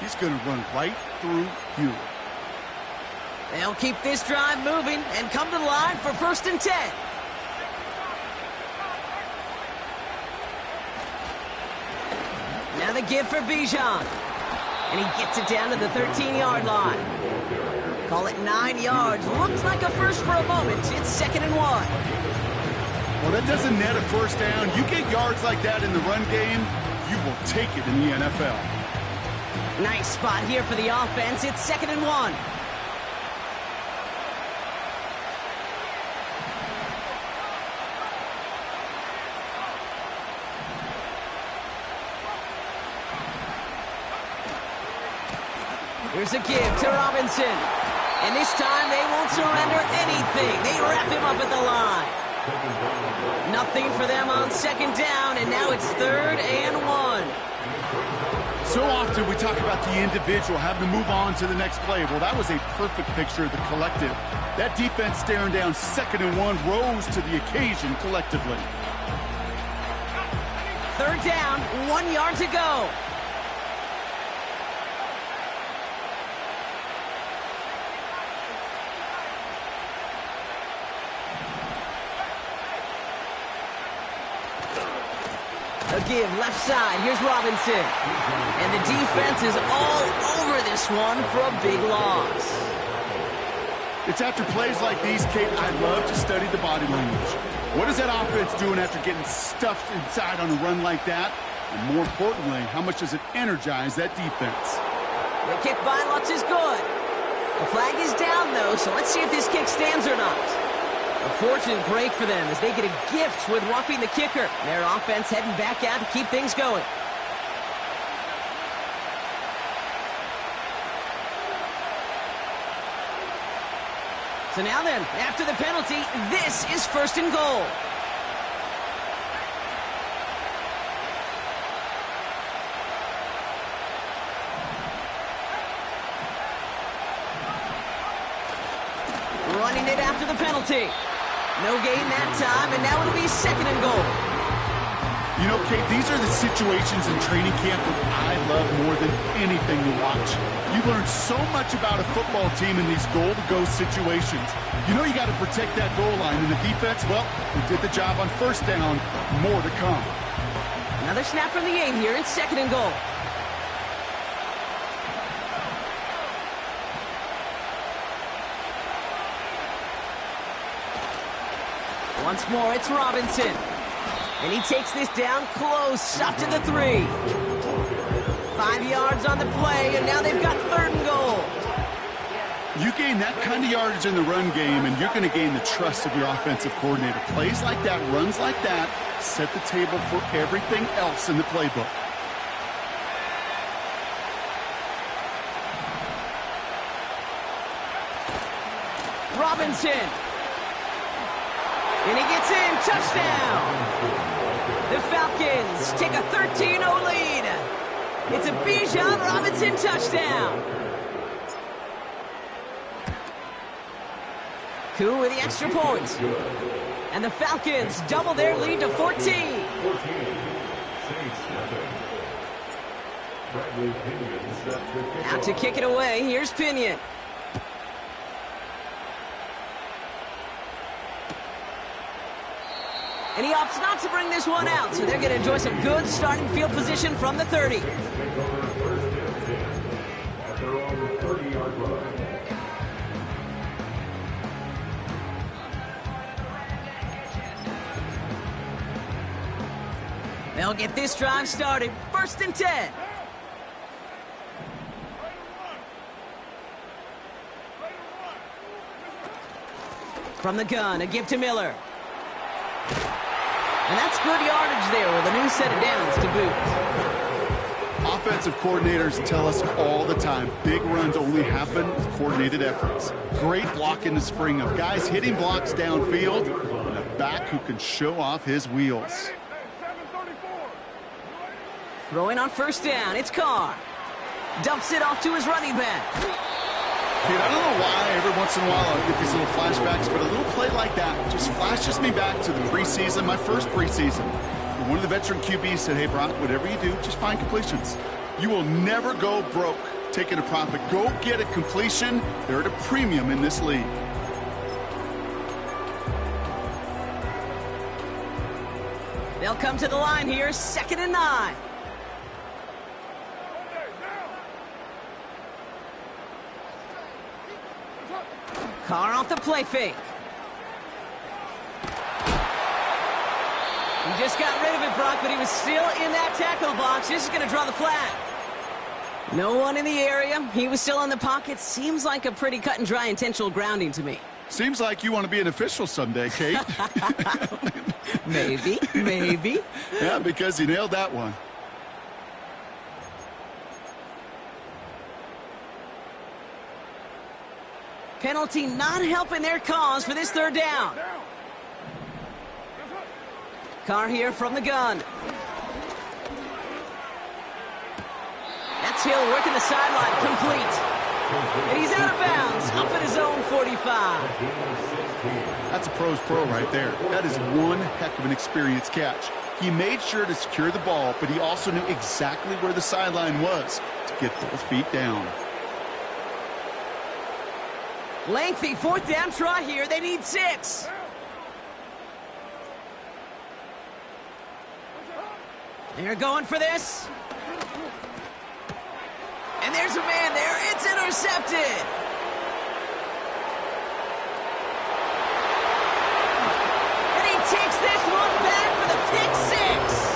He's going to run right through you. They'll keep this drive moving and come to the line for 1st and 10. Now the give for Bijan. And he gets it down to the 13-yard line. Call it 9 yards. Looks like a first for a moment. It's 2nd and 1. Well, that doesn't net a first down. You get yards like that in the run game, you will take it in the NFL. Nice spot here for the offense. It's 2nd and 1. Here's a give to Robinson. And this time they won't surrender anything. They wrap him up at the line. Nothing for them on 2nd down, and now it's 3rd and 1. So often we talk about the individual having to move on to the next play. Well, that was a perfect picture of the collective. That defense staring down 2nd and 1 rose to the occasion collectively. 3rd down, 1 yard to go. A give left side. Here's Robinson. And the defense is all over this one for a big loss. It's after plays like these, Kate, I love to study the body language. What is that offense doing after getting stuffed inside on a run like that? And more importantly, how much does it energize that defense? The kick by Lutz is good. The flag is down, though, so let's see if this kick stands or not. A fortunate break for them as they get a gift with roughing the kicker. Their offense heading back out to keep things going. So now then, after the penalty, this is 1st and goal. Running it after the penalty. No gain that time, and now it'll be 2nd and goal. You know, Kate, these are the situations in training camp that I love more than anything to watch. You learn so much about a football team in these goal-to-go situations. You know you got to protect that goal line, and the defense, well, they did the job on 1st down. More to come. Another snap from the 8 here. It's 2nd and goal. Once more, it's Robinson. And he takes this down close, up to the 3. 5 yards on the play, and now they've got 3rd and goal. You gain that kind of yardage in the run game, and you're going to gain the trust of your offensive coordinator. Plays like that, runs like that, set the table for everything else in the playbook. Robinson. And he gets in. Touchdown. The Falcons take a 13-0 lead. It's a Bijan Robinson touchdown. Coup with the extra point. And the Falcons double their lead to 14. Now to kick it away, here's Pinion. And he opts not to bring this one out, so they're going to enjoy some good starting field position from the 30. They'll get this drive started. 1st and 10. From the gun, a give to Miller. And that's good yardage there with a new set of downs to boot. Offensive coordinators tell us all the time, big runs only happen with coordinated efforts. Great block in the spring of guys hitting blocks downfield and a back who can show off his wheels. Throwing on 1st down, it's Carr. Dumps it off to his running back. Kid, I don't know why every once in a while I get these little flashbacks, but a little play like that just flashes me back to the preseason, my first preseason. One of the veteran QBs said, hey, Brock, whatever you do, just find completions. You will never go broke taking a profit. Go get a completion. They're at a premium in this league. They'll come to the line here, 2nd and 9. Carr off the play fake. He just got rid of it, Brock, but he was still in that tackle box. This is going to draw the flag. No one in the area. He was still in the pocket. Seems like a pretty cut and dry intentional grounding to me. Seems like you want to be an official someday, Kate. Maybe. Yeah, because you nailed that one. Penalty not helping their cause for this 3rd down. Carr here from the gun. That's Hill working the sideline, complete. And he's out of bounds, up at his own 45. That's a pro's pro right there. That is one heck of an experienced catch. He made sure to secure the ball, but he also knew exactly where the sideline was to get both feet down. Lengthy 4th down try here. They need 6. They're going for this. And there's a man there. It's intercepted. And he takes this one back for the pick 6.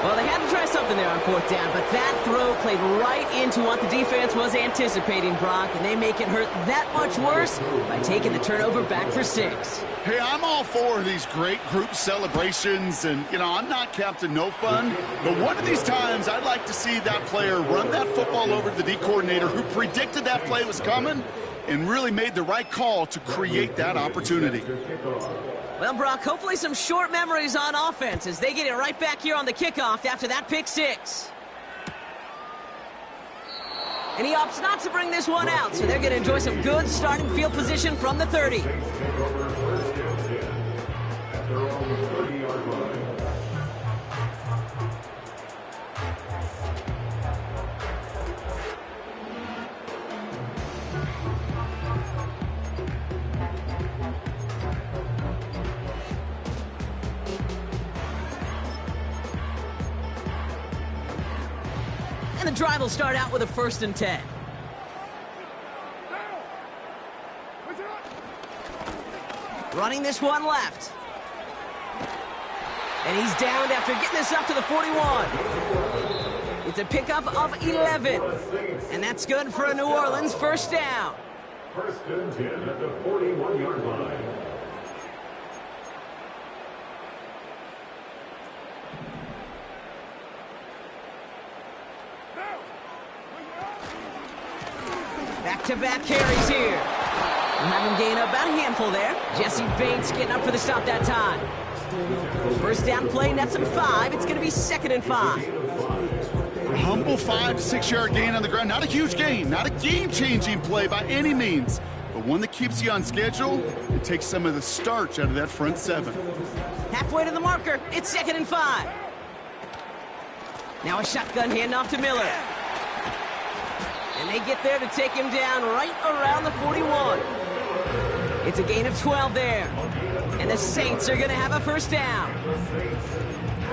Well, they had to try something there on 4th down, but that throw played right into what the defense was anticipating, Brock, and they make it hurt that much worse by taking the turnover back for 6. Hey, I'm all for these great group celebrations, and, you know, I'm not Captain No Fun, but one of these times I'd like to see that player run that football over to the D coordinator who predicted that play was coming and really made the right call to create that opportunity. Well, Brock, hopefully some short memories on offense as they get it right back here on the kickoff after that pick 6. And he opts not to bring this one out, so they're going to enjoy some good starting field position from the 30. And the drive will start out with a 1st and 10. Running this one left. And he's downed after getting this up to the 41. It's a pickup of 11. And that's good for a New Orleans 1st down. 1st and 10 at the 41-yard line. Back-to-back carries here. We'll have him gain about a handful there. Jesse Bates getting up for the stop that time. 1st down play, nets him 5. It's going to be 2nd and 5. A humble 5 to 6 yard gain on the ground. Not a huge gain, not a game-changing play by any means, but one that keeps you on schedule and takes some of the starch out of that front 7. Halfway to the marker. It's 2nd and 5. Now a shotgun handoff to Miller. And they get there to take him down right around the 41. It's a gain of 12 there. And the Saints are going to have a 1st down.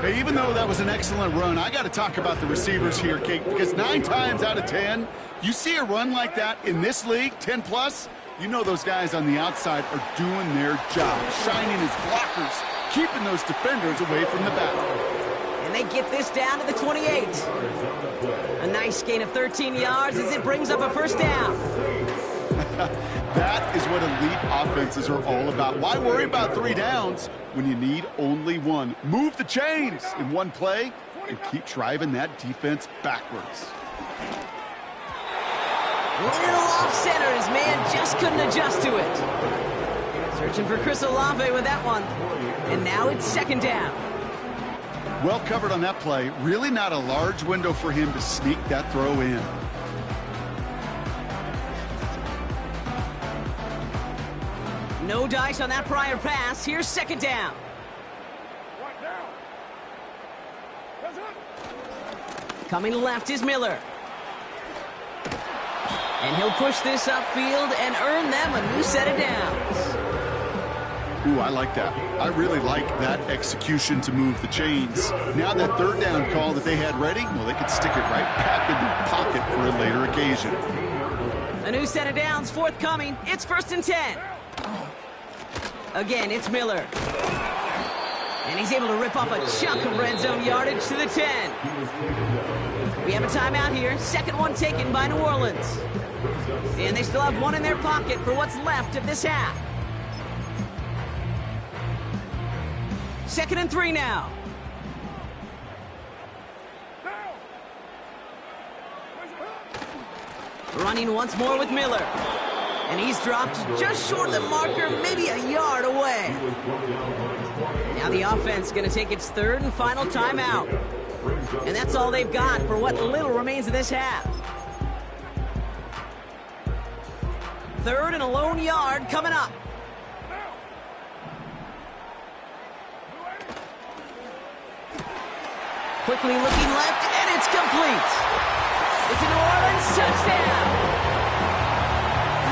Hey, even though that was an excellent run, I got to talk about the receivers here, Kate, because 9 times out of 10, you see a run like that in this league, 10+, you know those guys on the outside are doing their job, shining as blockers, keeping those defenders away from the back. And they get this down to the 28. A nice gain of 13 yards as it brings up a 1st down. That is what elite offenses are all about. Why worry about 3 downs when you need only 1? Move the chains in one play and keep driving that defense backwards. Little off center. His man just couldn't adjust to it. Searching for Chris Olave with that one. And now it's 2nd down. Well covered on that play. Really not a large window for him to sneak that throw in. No dice on that prior pass. Here's 2nd down. Coming left is Miller. And he'll push this upfield and earn them a new set of downs. Ooh, I like that. I really like that execution to move the chains. Now that third down call that they had ready, well, they could stick it right back in the pocket for a later occasion. A new set of downs forthcoming. It's 1st and 10. Again, it's Miller. And he's able to rip off a chunk of red zone yardage to the 10. We have a timeout here. Second one taken by New Orleans. And they still have one in their pocket for what's left of this half. 2nd and 3 now. Running once more with Miller. And he's dropped just short of the marker, maybe a yard away. Now the offense going to take its third and final timeout. And that's all they've got for what little remains of this half. 3rd and a lone yard coming up. Quickly looking left, and it's complete. It's a New Orleans touchdown.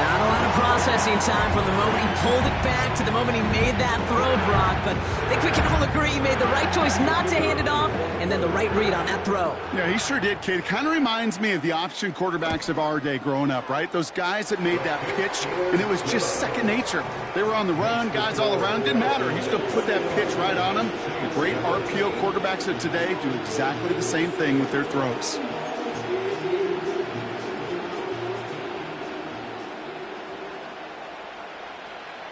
Not a lot of processing time from the moment he pulled it back to the moment he made that throw, Brock. But I think we can all agree he made the right choice not to hand it off, and then the right read on that throw. Yeah, he sure did, Kate. It kind of reminds me of the option quarterbacks of our day growing up, right? Those guys that made that pitch, and it was just second nature. They were on the run, guys all around. Didn't matter. He's going to put that pitch right on them. The great RPO quarterbacks of today do exactly the same thing with their throws.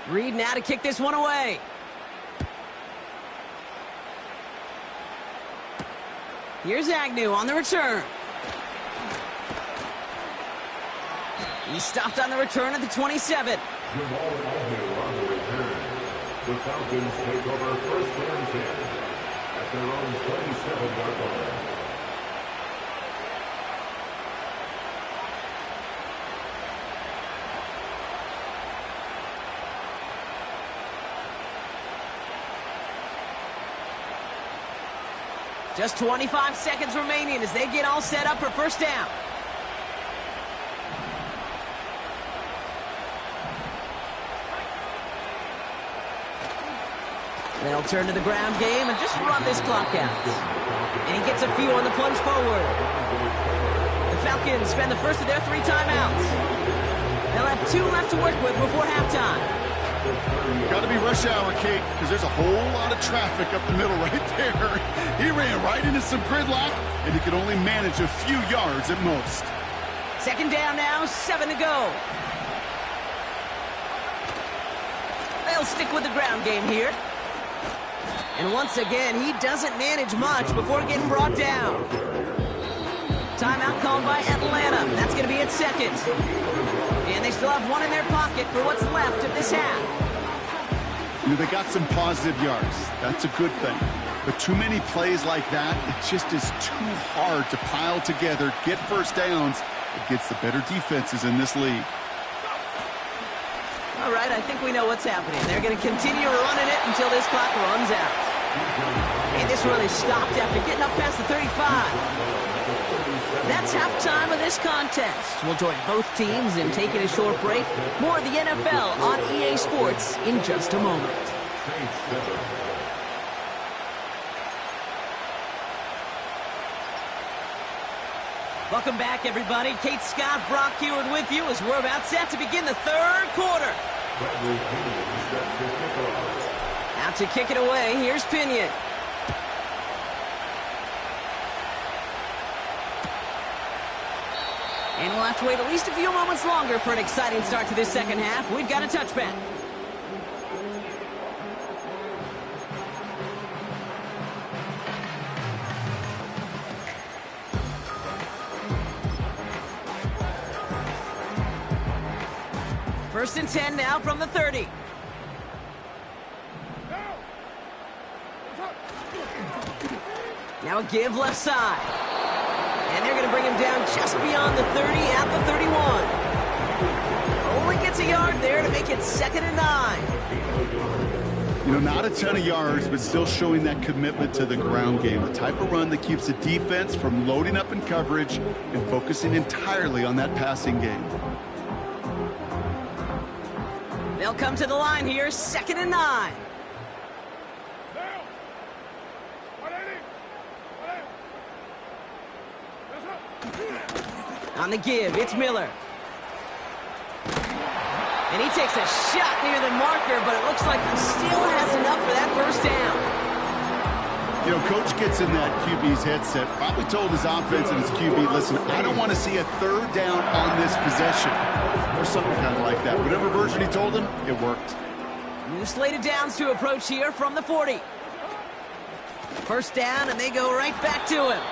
Reed now to kick this one away. Here's Agnew on the return. He stopped on the return at the 27. Jamal Agnew on the return. The Falcons take over 1st and 10 at their own 27-yard line. Just 25 seconds remaining as they get all set up for 1st down. They'll turn to the ground game and just run this clock out. And he gets a few on the plunge forward. The Falcons spend the first of their 3 timeouts. They'll have 2 left to work with before halftime. Got to be rush hour, Kate, because there's a whole lot of traffic up the middle right there. He ran right into some gridlock, and he could only manage a few yards at most. 2nd down now, 7 to go. They'll stick with the ground game here. And once again, he doesn't manage much before getting brought down. Timeout called by Atlanta. That's going to be its 2nd. And they still have 1 in their pocket for what's left of this half. You know, they got some positive yards. That's a good thing. But too many plays like that, it just is too hard to pile together, get 1st downs against the better defenses in this league. All right, I think we know what's happening. They're going to continue running it until this clock runs out. And this run is stopped after getting up past the 35. That's halftime of this contest. We'll join both teams in taking a short break. More of the NFL on EA Sports in just a moment. Welcome back, everybody. Kate Scott, Brock Heward with you as we're about set to begin the 3rd quarter. Out to kick it away, here's Pinion. And we'll have to wait at least a few moments longer for an exciting start to this 2nd half. We've got a touchback. First and 10 now from the 30. Now a give left side. And they're going to bring him down just beyond the 30 at the 31. Only gets a yard there to make it 2nd and 9. You know, not a ton of yards, but still showing that commitment to the ground game. The type of run that keeps the defense from loading up in coverage and focusing entirely on that passing game. They'll come to the line here, 2nd and 9. On the give, it's Miller. And he takes a shot near the marker, but it looks like he still has enough for that first down. You know, Coach gets in that QB's headset, probably told his offense and his QB, listen, I don't want to see a 3rd down on this possession. Or something kind of like that. Whatever version he told him, it worked. New slate of downs to approach here from the 40. First down, and they go right back to him.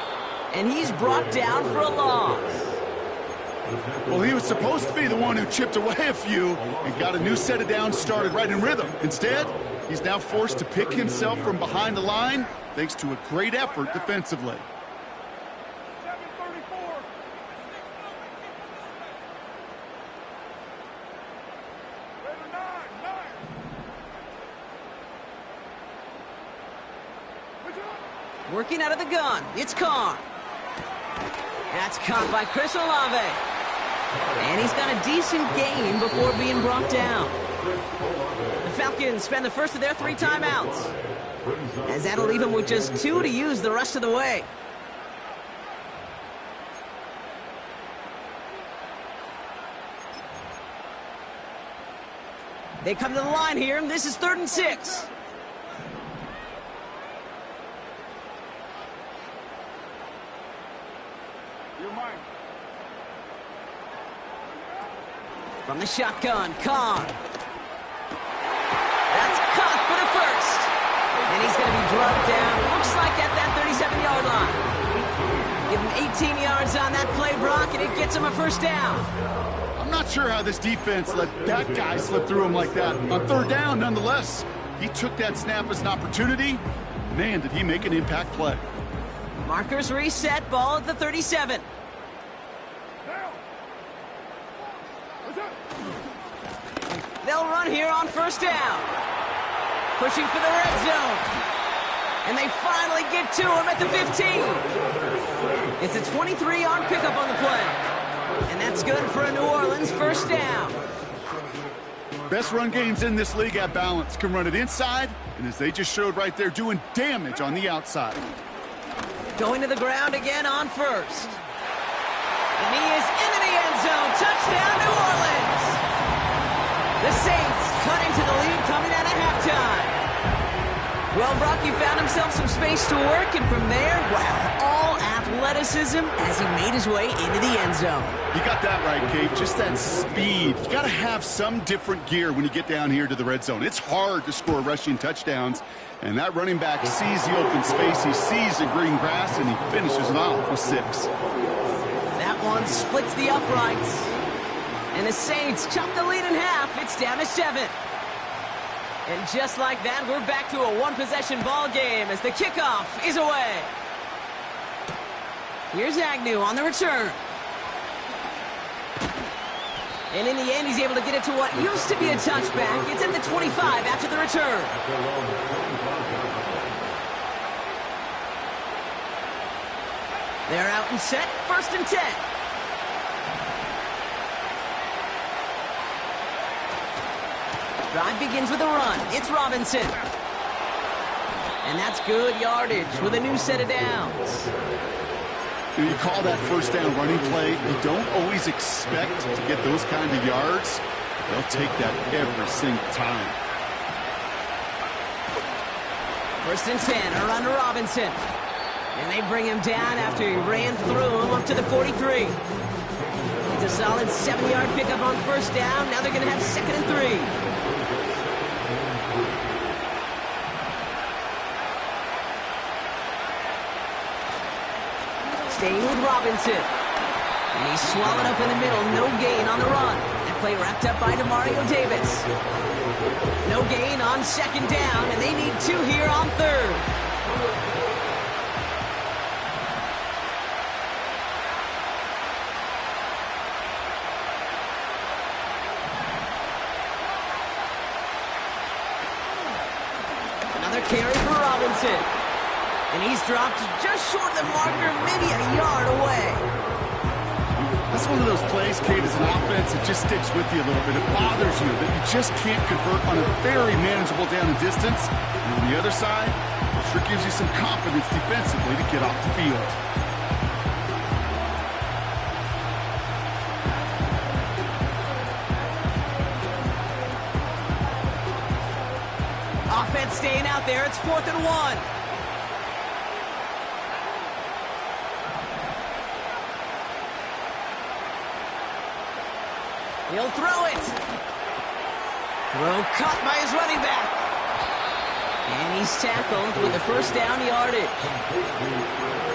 And he's brought down for a loss. Well, he was supposed to be the one who chipped away a few and got a new set of downs started right in rhythm. Instead, he's now forced to pick himself from behind the line thanks to a great effort defensively. Working out of the gun, it's Carr. That's caught by Chris Olave. And he's got a decent gain before being brought down. The Falcons spend the first of their 3 timeouts, as that'll leave them with just 2 to use the rest of the way. They come to the line here, and this is 3rd and 6. From the shotgun, Carr. That's caught for the first. And he's going to be drugged down, looks like at that 37-yard line. Give him 18 yards on that play, Brock, and it gets him a first down. I'm not sure how this defense let that guy slip through him like that. On 3rd down, nonetheless, he took that snap as an opportunity. Man, did he make an impact play. Markers reset, ball at the 37. They'll run here on first down. Pushing for the red zone. And they finally get to him at the 15. It's a 23-yard pickup on the play. And that's good for a New Orleans first down. Best run games in this league at balance. Can run it inside, and as they just showed right there, doing damage on the outside. Going to the ground again on first. And he is into the end zone. Touchdown, New Orleans. The Saints cut into the lead coming out of halftime. Well, Brock, he found himself some space to work, and from there, wow, all athleticism as he made his way into the end zone. You got that right, Kate. Just that speed. You got to have some different gear when you get down here to the red zone. It's hard to score rushing touchdowns, and that running back sees the open space, he sees the green grass, and he finishes it off with 6. That one splits the uprights. And the Saints chop the lead in half. It's down to 7. And just like that, we're back to a 1-possession ball game as the kickoff is away. Here's Agnew on the return. And in the end, he's able to get it to what used to be a touchback. It's at the 25 after the return. They're out and set, 1st and 10. Drive begins with a run. It's Robinson. And that's good yardage with a new set of downs. You call that first down running play. You don't always expect to get those kind of yards. They'll take that every single time. 1st and 10, a run to Robinson. And they bring him down after he ran through him up to the 43. It's a solid 7-yard pickup on first down. Now they're going to have 2nd and 3. Staying with Robinson. And he's swallowed up in the middle. No gain on the run. That play wrapped up by Demario Davis. No gain on 2nd down, and they need 2 here on 3rd. carry for Robinson. And he's dropped just short of the marker, maybe a yard away. That's one of those plays, Kate, as an offense, it just sticks with you a little bit. It bothers you that you just can't convert on a very manageable down and distance. And on the other side, it sure gives you some confidence defensively to get off the field. Offense staying out there. It's 4th and 1. He'll throw it. Throw cut by his running back. And he's tackled with the first down yardage.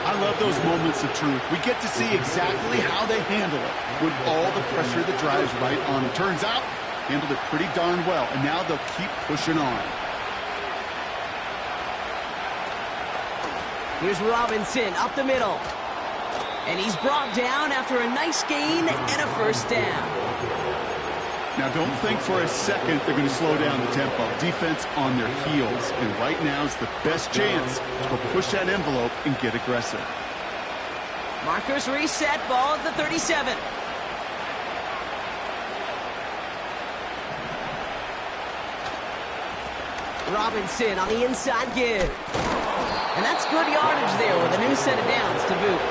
I love those moments of truth. We get to see exactly how they handle it when all the pressure that drives right on it. Turns out, handled it pretty darn well, and now they'll keep pushing on. Here's Robinson up the middle. And he's brought down after a nice gain and a first down. Now, don't think for a second they're going to slow down the tempo. Defense on their heels, and right now is the best chance to go push that envelope and get aggressive. Markers reset, ball at the 37. Robinson on the inside give. And that's good yardage there with a new set of downs to boot.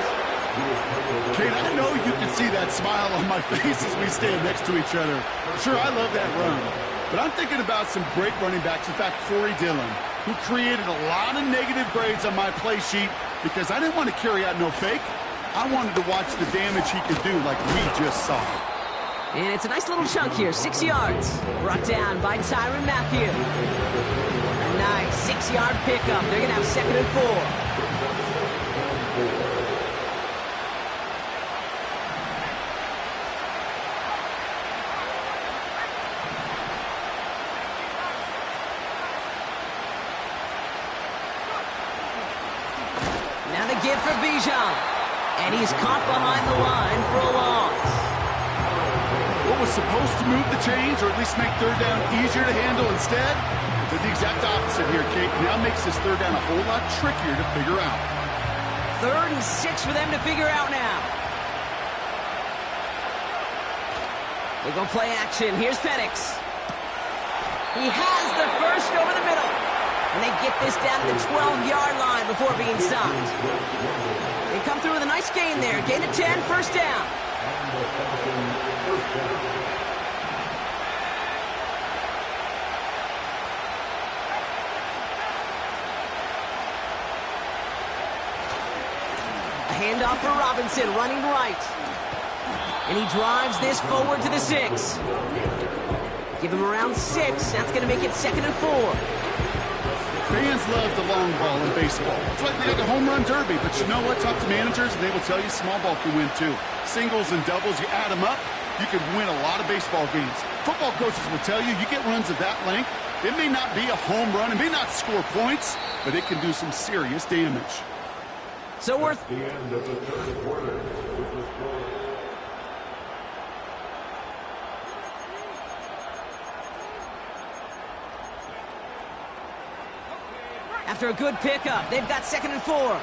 Kate, I know you can see that smile on my face as we stand next to each other. Sure, I love that run. But I'm thinking about some great running backs. In fact, Corey Dillon, who created a lot of negative grades on my play sheet because I didn't want to carry out no fake. I wanted to watch the damage he could do like we just saw. And it's a nice little chunk here, 6 yards. Brought down by Tyrann Mathieu. A nice 6-yard pickup. They're going to have 2nd and 4. Give for Bijan. And he's caught behind the line for a loss. What was supposed to move the chains, or at least make 3rd down easier to handle instead, did the exact opposite here, Kate. Now makes this 3rd down a whole lot trickier to figure out. 3rd and 6 for them to figure out now. They're going to play action. Here's Penix. He has the first over the middle. And they get this down to the 12-yard line before being stopped. They come through with a nice gain there. Gain of 10, first down. A handoff for Robinson, running right. And he drives this forward to the 6. Give him around 6. That's going to make it 2nd and 4. Fans love the long ball in baseball. It's like they got the home run derby, but you know what? Talk to managers, and they will tell you small ball can win too. Singles and doubles, you add them up, you can win a lot of baseball games. Football coaches will tell you, you get runs of that length, it may not be a home run, it may not score points, but it can do some serious damage. So we're... The end of the 3rd quarter. After a good pickup, they've got 2nd and 4.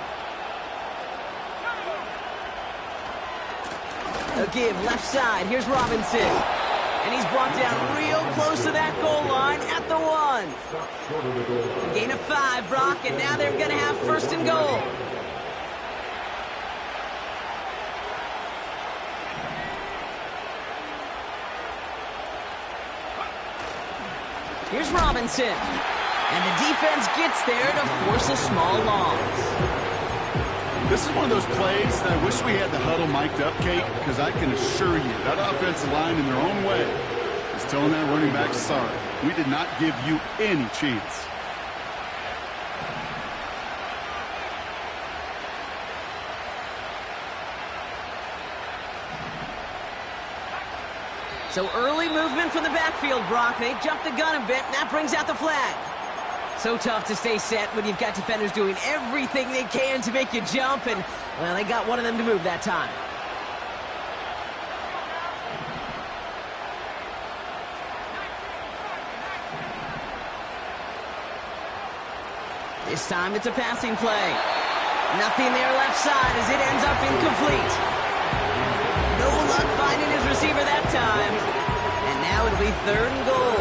A give left side. Here's Robinson. And he's brought down real close to that goal line at the 1. Gain of 5, Brock, and now they're going to have 1st and goal. Here's Robinson. And the defense gets there to force a small loss. This is one of those plays that I wish we had the huddle mic'd up, Kate, because I can assure you that offensive line in their own way is telling that running back, sorry, we did not give you any chance. So early movement from the backfield, Brock. They jumped the gun a bit, and that brings out the flag. So tough to stay set when you've got defenders doing everything they can to make you jump, and, well, they got one of them to move that time. This time it's a passing play. Nothing there left side as it ends up incomplete. No luck finding his receiver that time. And now it'll be 3rd and goal.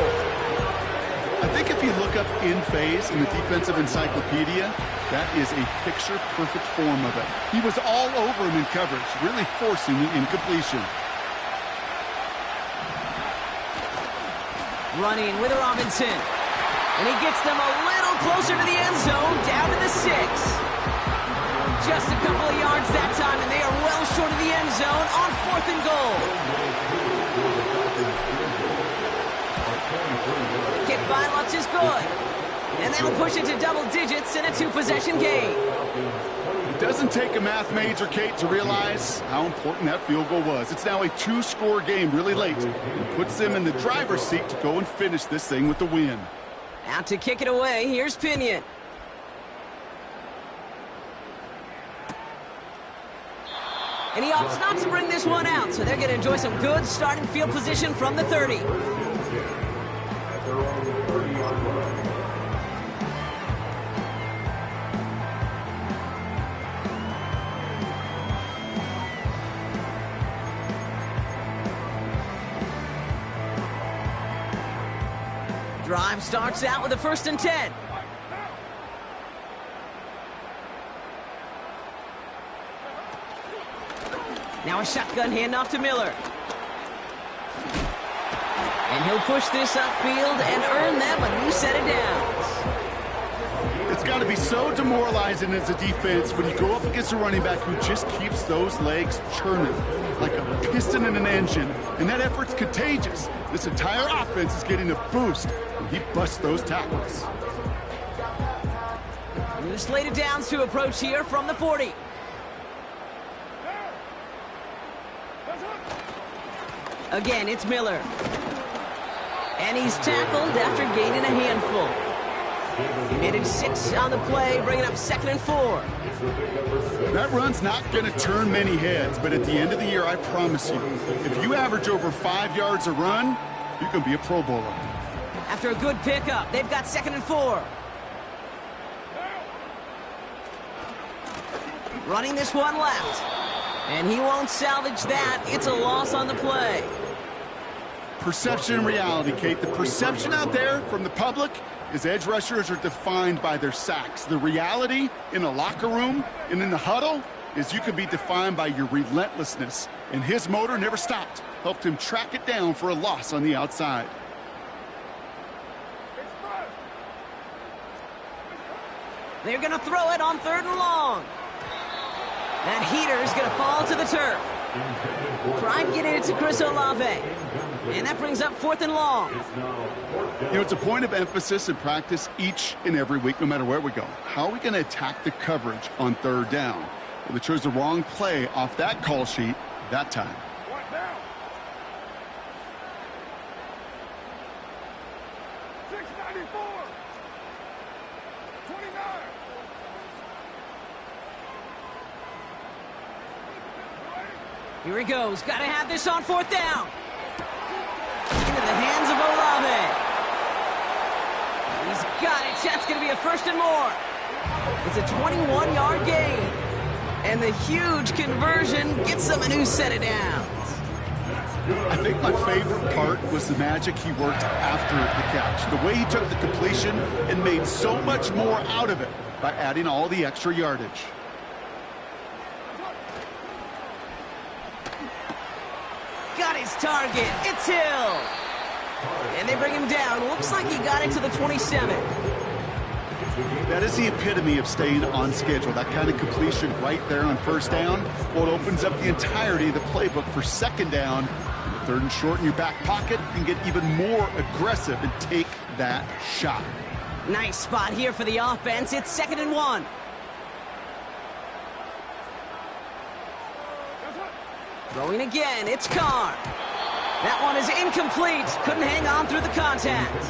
I think if you look up in phase in the defensive encyclopedia, that is a picture-perfect form of it. He was all over him in coverage, really forcing the incompletion. Running with Robinson. And he gets them a little closer to the end zone, down to the 6. Just a couple of yards that time, and they are well short of the end zone on 4th and goal. The kick by Lutz is good. And that'll push it to double digits in a 2-possession game. It doesn't take a math major, Kate, to realize how important that field goal was. It's now a 2-score game really late. It puts them in the driver's seat to go and finish this thing with the win. Out to kick it away, here's Pinion. And he opts not to bring this one out, so they're going to enjoy some good starting field position from the 30. Drive starts out with a 1st and 10. Now a shotgun handoff to Miller. And he'll push this upfield and earn them a new set of downs. It's got to be so demoralizing as a defense when you go up against a running back who just keeps those legs churning like a piston in an engine. And that effort's contagious. This entire offense is getting a boost when he busts those tackles. New slate of downs to approach here from the 40. Again, it's Miller. And he's tackled after gaining a handful. He made it 6 on the play, bringing up 2nd and 4. That run's not going to turn many heads, but at the end of the year, I promise you, if you average over 5 yards a run, you can be a Pro Bowler. After a good pickup, they've got 2nd and 4. Running this one left. And he won't salvage that. It's a loss on the play. Perception and reality, Kate. The perception out there from the public is edge rushers are defined by their sacks. The reality in a locker room and in the huddle is you can be defined by your relentlessness. And his motor never stopped. Helped him track it down for a loss on the outside. They're going to throw it on 3rd and long. That heater is going to fall to the turf. Tried getting it to Chris Olave. And that brings up 4th and long. You know, it's a point of emphasis in practice each and every week, no matter where we go. How are we going to attack the coverage on 3rd down? Well, they chose the wrong play off that call sheet that time. Here he goes. Got to have this on 4th down. Into the hands of Olave. He's got it. That's going to be a 1st and more. It's a 21-yard gain. And the huge conversion gets them a new set of downs. I think my favorite part was the magic he worked after the catch. The way he took the completion and made so much more out of it by adding all the extra yardage. Got his target. It's Hill. And they bring him down. Looks like he got it to the 27. That is the epitome of staying on schedule. That kind of completion right there on 1st down. Well, it opens up the entirety of the playbook for 2nd down. 3rd and short in your back pocket and get even more aggressive and take that shot. Nice spot here for the offense. It's 2nd and 1. Throwing again, it's Carr. That one is incomplete. Couldn't hang on through the contact.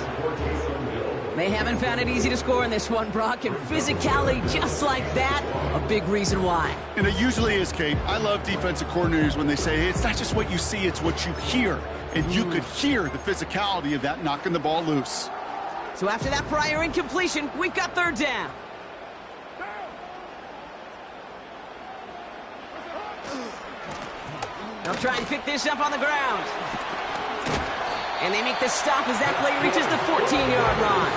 They haven't found it easy to score in this one, Brock, and physicality just like that, a big reason why. And it usually is, Kate. I love defensive coordinators when they say, hey, it's not just what you see, it's what you hear. And you could hear the physicality of that knocking the ball loose. So after that prior incompletion, we've got 3rd down. They'll try and pick this up on the ground. And they make the stop as that play reaches the 14-yard line.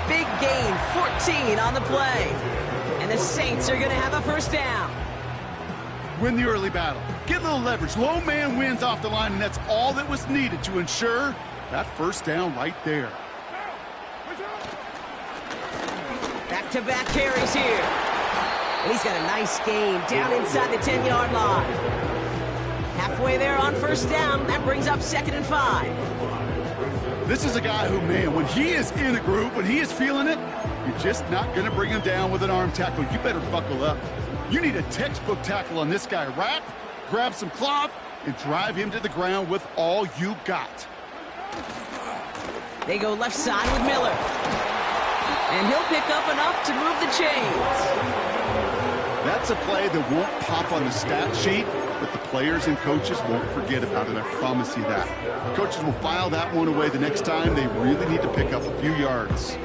Big gain, 14 on the play. And the Saints are going to have a first down. Win the early battle. Get a little leverage. Low man wins off the line, and that's all that was needed to ensure that first down right there. Back-to-back carries here. And he's got a nice gain down inside the 10-yard line. Halfway there on first down. That brings up 2nd and 5. This is a guy who, man, when he is in a group, when he is feeling it, you're just not going to bring him down with an arm tackle. You better buckle up. You need a textbook tackle on this guy. Wrap, grab some cloth, and drive him to the ground with all you got. They go left side with Miller. And he'll pick up enough to move the chains. That's a play that won't pop on the stat sheet, but the players and coaches won't forget about it. I promise you that. Coaches will file that one away the next time. They really need to pick up a few yards.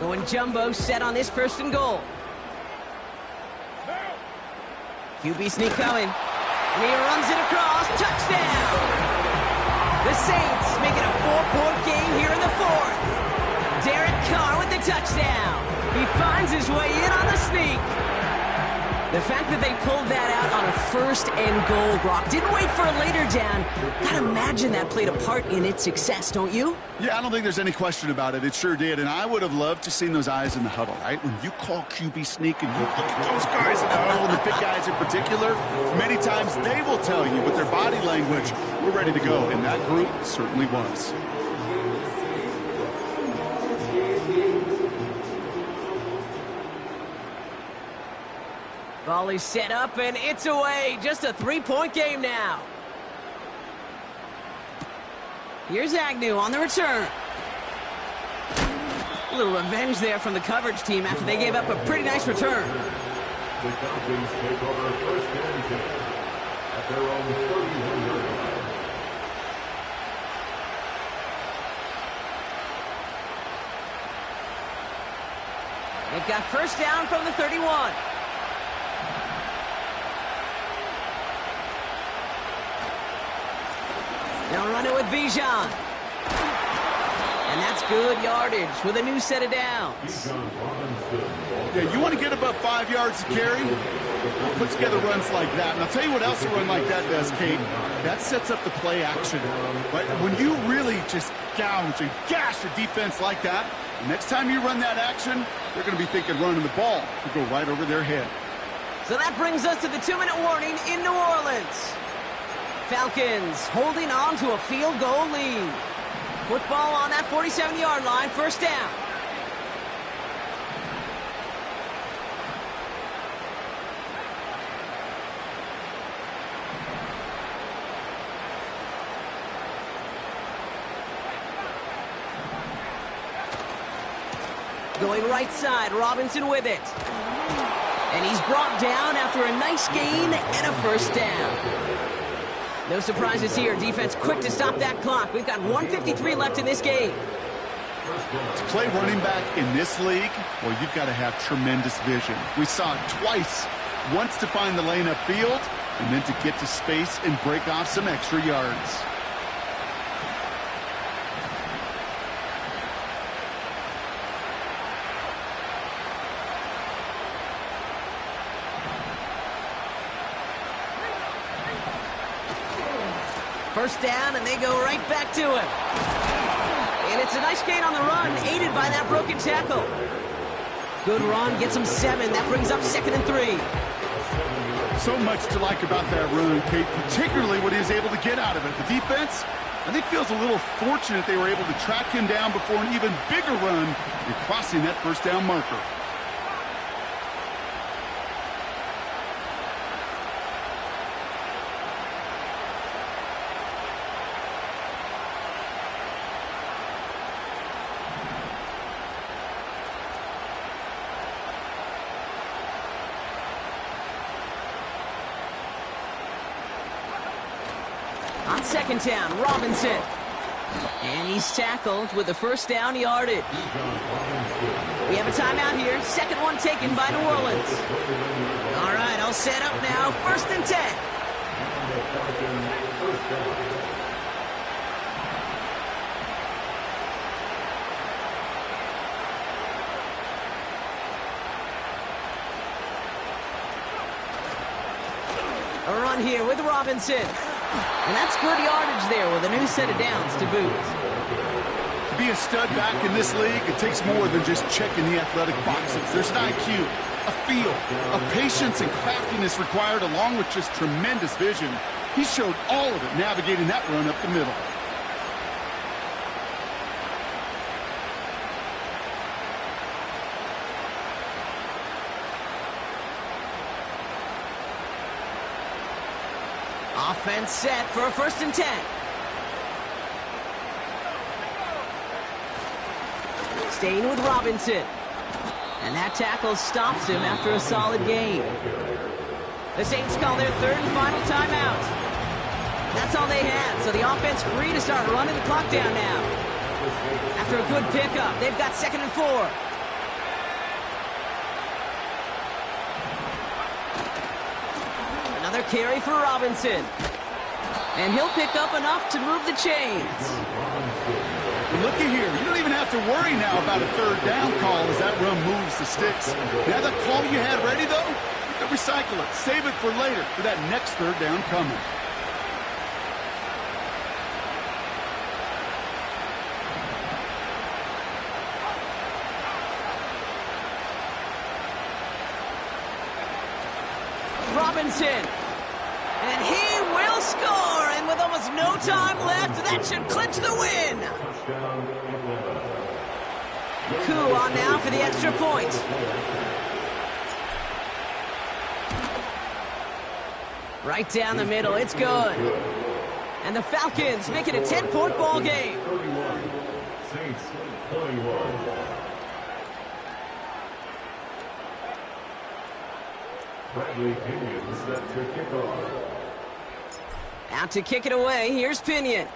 Going jumbo set on this 1st and goal. QB sneak coming. And he runs it across. Touchdown! The Saints make it a 4-point game here in the 4th. Derek Carr with the touchdown. He finds his way in on the sneak. The fact that they pulled that out on a 1st and goal, Brock, didn't wait for a later down. Gotta imagine that played a part in its success, don't you? Yeah, I don't think there's any question about it. It sure did, and I would have loved to seen those eyes in the huddle, right? When you call QB sneak and you look at those guys in the huddle, the big guys in particular, many times they will tell you with their body language, we're ready to go, and that group certainly was. Volley set up, and it's away. Just a 3-point game now. Here's Agnew on the return. A little revenge there from the coverage team after they gave up a pretty nice return. The Falcons take over 1st and 10 at their own 31-yard line. They've got first down from the 31. They'll run it with Bijan. And that's good yardage with a new set of downs. Yeah, you want to get above 5 yards to carry? Put together runs like that. And I'll tell you what else a run like that does, Kate. That sets up the play action. Right? When you really just gouge and gash a defense like that, the next time you run that action, they're going to be thinking running the ball to go right over their head. So that brings us to the 2-minute warning in New Orleans. Falcons holding on to a field goal lead. Football on that 47-yard line, first down. Going right side, Robinson with it. And he's brought down after a nice gain and a first down. No surprises here. Defense quick to stop that clock. We've got 1:53 left in this game. To play running back in this league, well, you've got to have tremendous vision. We saw it twice. Once to find the lane upfield, and then to get to space and break off some extra yards. First down, and they go right back to him. And it's a nice gain on the run, aided by that broken tackle. Good run, gets him 7. That brings up 2nd and 3. So much to like about that run, Kate, particularly what he was able to get out of it. The defense, I think, feels a little fortunate they were able to track him down before an even bigger run and crossing that first down marker. On 2nd down, Robinson. And he's tackled with the first down yardage. We have a timeout here. Second one taken by New Orleans. All right, I'll All set up now, 1st and 10. And the Falcons first down. A run here with Robinson. And that's good yardage there with a new set of downs to boot. To be a stud back in this league, it takes more than just checking the athletic boxes. There's an IQ, a feel, a patience and craftiness required along with just tremendous vision. He showed all of it navigating that run up the middle. Offense set for a 1st and 10. Staying with Robinson. And that tackle stops him after a solid gain. The Saints call their 3rd and final timeout. That's all they had, so the offense free to start running the clock down now. After a good pickup, they've got 2nd and 4. Another carry for Robinson. And he'll pick up enough to move the chains. Looky here. You don't even have to worry now about a 3rd down call as that run moves the sticks. Now that call you had ready, though, you can recycle it. Save it for later for that next 3rd down coming. Robinson. And he will score. And with almost no time left, that should clinch the win. Coup on now for the extra point. Right down the middle. It's good. And the Falcons make it a 10-point ball game. 31. Saints 21. Bradley Pinion set to kick off. Out to kick it away. Here's Pinion.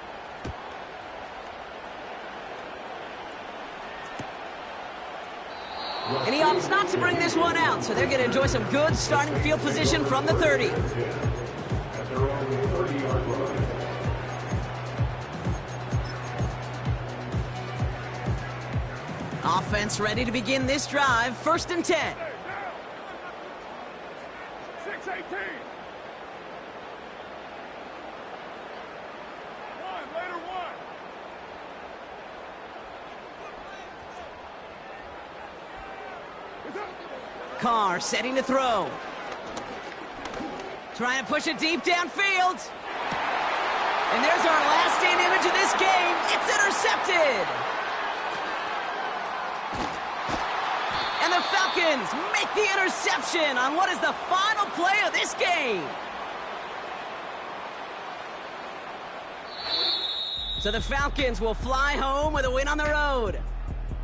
And he opts not to bring this one out, so they're going to enjoy some good starting field position from the 30. At their own 30-yard line. Offense ready to begin this drive. 1st and 10. 6-18. Later one. Carr setting to throw. Trying to push it deep downfield. And there's our last stand image of this game. It's intercepted. And the Falcons make the interception on what is the final play of this game. So the Falcons will fly home with a win on the road.